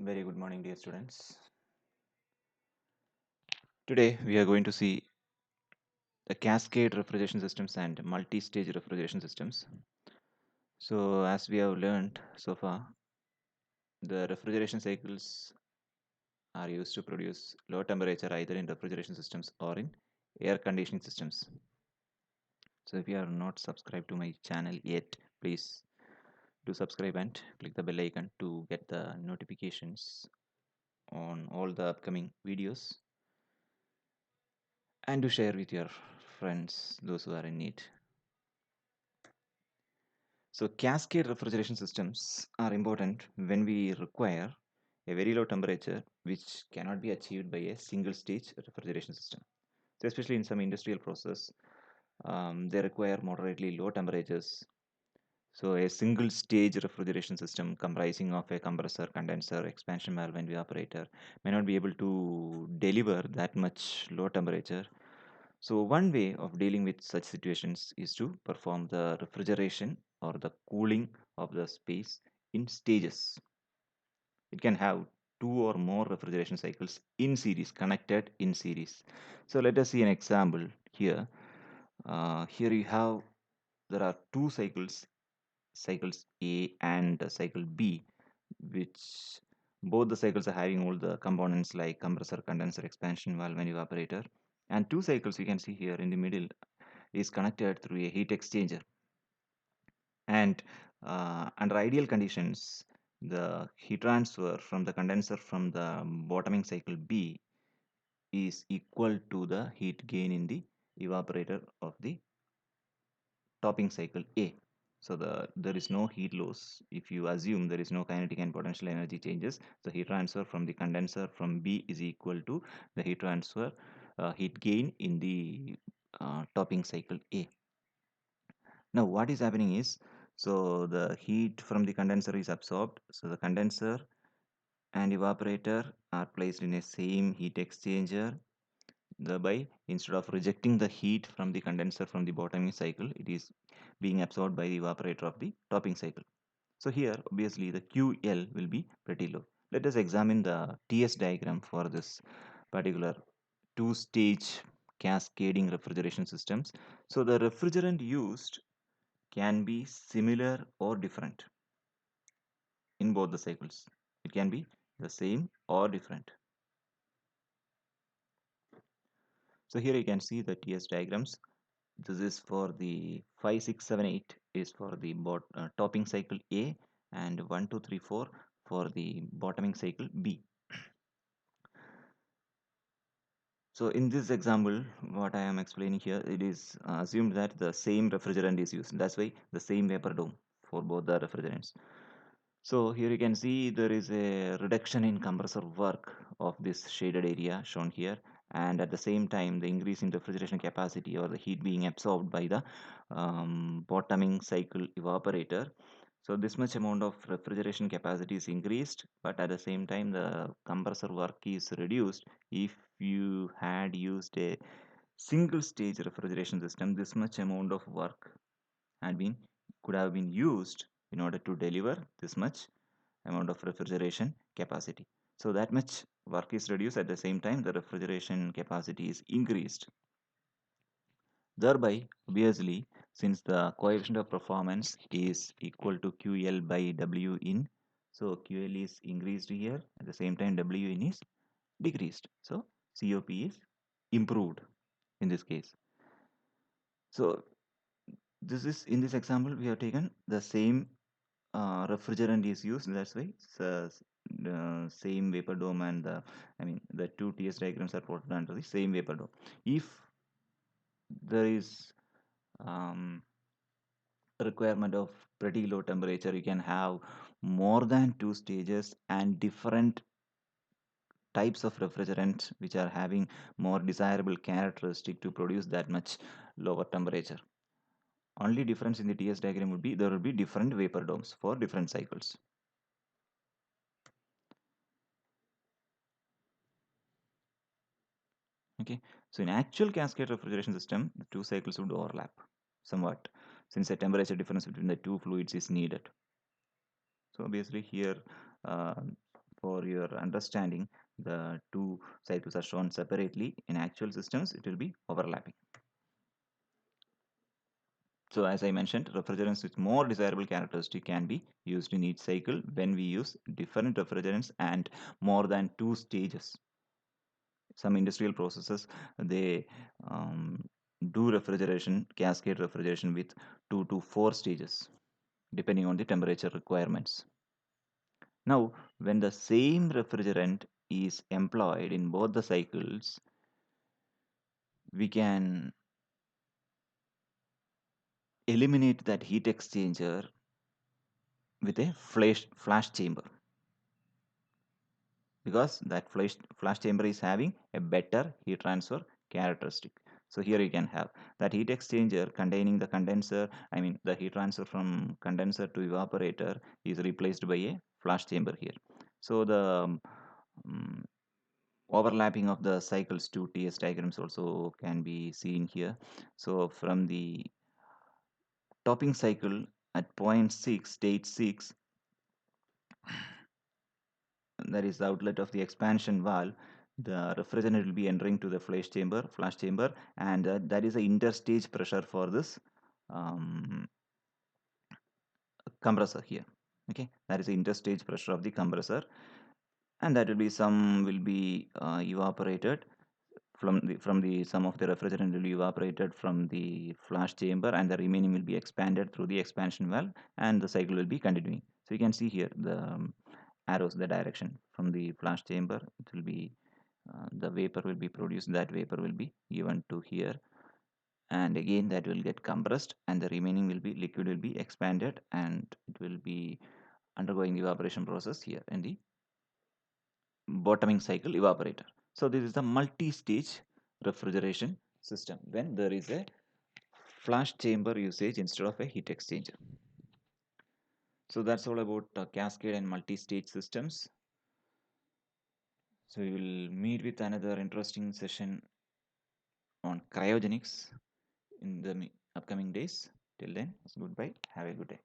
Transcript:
Very good morning, dear students. Today we are going to see the cascade refrigeration systems and multi-stage refrigeration systems. So, as we have learned so far, the refrigeration cycles are used to produce low temperature either in refrigeration systems or in air conditioning systems. So, if you are not subscribed to my channel yet, please do subscribe and click the bell icon to get the notifications on all the upcoming videos and to share with your friends, those who are in need. So cascade refrigeration systems are important when we require a very low temperature which cannot be achieved by a single stage refrigeration system. So especially in some industrial process, they require moderately low temperatures. So a single stage refrigeration system comprising of a compressor, condenser, expansion valve and evaporator may not be able to deliver that much low temperature. So one way of dealing with such situations is to perform the refrigeration or the cooling of the space in stages. It can have two or more refrigeration cycles in series, connected in series. So let us see an example here. Here you have there are two cycles, cycles A and cycle B, which both the cycles are having all the components like compressor, condenser, expansion valve, and evaporator. And two cycles you can see here in the middle is connected through a heat exchanger. And under ideal conditions, the heat transfer from the condenser from the bottoming cycle B is equal to the heat gain in the evaporator of the topping cycle A. So there is no heat loss. If you assume there is no kinetic and potential energy changes, the heat transfer from the condenser from B is equal to the heat transfer heat gain in the topping cycle A. Now what is happening is, so the heat from the condenser is absorbed. So the condenser and evaporator are placed in a same heat exchanger. Thereby, instead of rejecting the heat from the condenser from the bottoming cycle, it is being absorbed by the evaporator of the topping cycle. So here, obviously, the QL will be pretty low. Let us examine the TS diagram for this particular two-stage cascading refrigeration systems. So the refrigerant used can be similar or different in both the cycles. It can be the same or different. So here you can see the TS diagrams. This is for the 5, 6, 7, 8 is for the topping cycle A, and 1, 2, 3, 4 for the bottoming cycle B. So in this example, what I am explaining here, it is assumed that the same refrigerant is used. That's why the same vapor dome for both the refrigerants. So here you can see there is a reduction in compressor work of this shaded area shown here, and at the same time the increase in refrigeration capacity or the heat being absorbed by the bottoming cycle evaporator. So this much amount of refrigeration capacity is increased, but at the same time the compressor work is reduced. If you had used a single stage refrigeration system, this much amount of work had been could have been used in order to deliver this much amount of refrigeration capacity. So that much work is reduced, at the same time the refrigeration capacity is increased. Thereby, obviously, since the coefficient of performance is equal to QL by W in, so QL is increased here, at the same time W in is decreased. So COP is improved in this case. So this is, in this example we have taken the same refrigerant is used. That's why the same vapor dome and the, I mean, the two TS diagrams are plotted under the same vapor dome. If there is requirement of pretty low temperature, you can have more than two stages and different types of refrigerant which are having more desirable characteristic to produce that much lower temperature. Only difference in the TS diagram would be there will be different vapor domes for different cycles. Okay, so in actual cascade refrigeration system, the two cycles would overlap somewhat since a temperature difference between the two fluids is needed. So obviously here, uh, for your understanding, the two cycles are shown separately. In actual systems, it will be overlapping. So as I mentioned, refrigerants with more desirable characteristic can be used in each cycle when we use different refrigerants and more than two stages. Some industrial processes, they do refrigeration, cascade refrigeration with 2 to 4 stages, depending on the temperature requirements. Now, when the same refrigerant is employed in both the cycles, we can eliminate that heat exchanger with a flash chamber, because that flash chamber is having a better heat transfer characteristic. So here you can have that heat exchanger containing the condenser, I mean the heat transfer from condenser to evaporator is replaced by a flash chamber here. So the um, overlapping of the cycles to TS diagrams also can be seen here. So from the topping cycle at point 6, state 6, that is the outlet of the expansion valve, the refrigerant will be entering to the flash chamber, and that is the interstage pressure for this um, compressor here. Okay, that is the interstage pressure of the compressor, and that will be some will be evaporated from the some of the refrigerant will be evaporated from the flash chamber, and the remaining will be expanded through the expansion valve, and the cycle will be continuing. So you can see here the arrows, the direction from the flash chamber. It will be the vapor will be produced, that vapor will be given to here, and again that will get compressed, and the remaining will be liquid will be expanded, and it will be undergoing the evaporation process here in the bottoming cycle evaporator. So this is the multi-stage refrigeration system when there is a flash chamber usage instead of a heat exchanger. So that's all about cascade and multi-stage systems. So we will meet with another interesting session on cryogenics in the upcoming days. Till then, goodbye. Have a good day.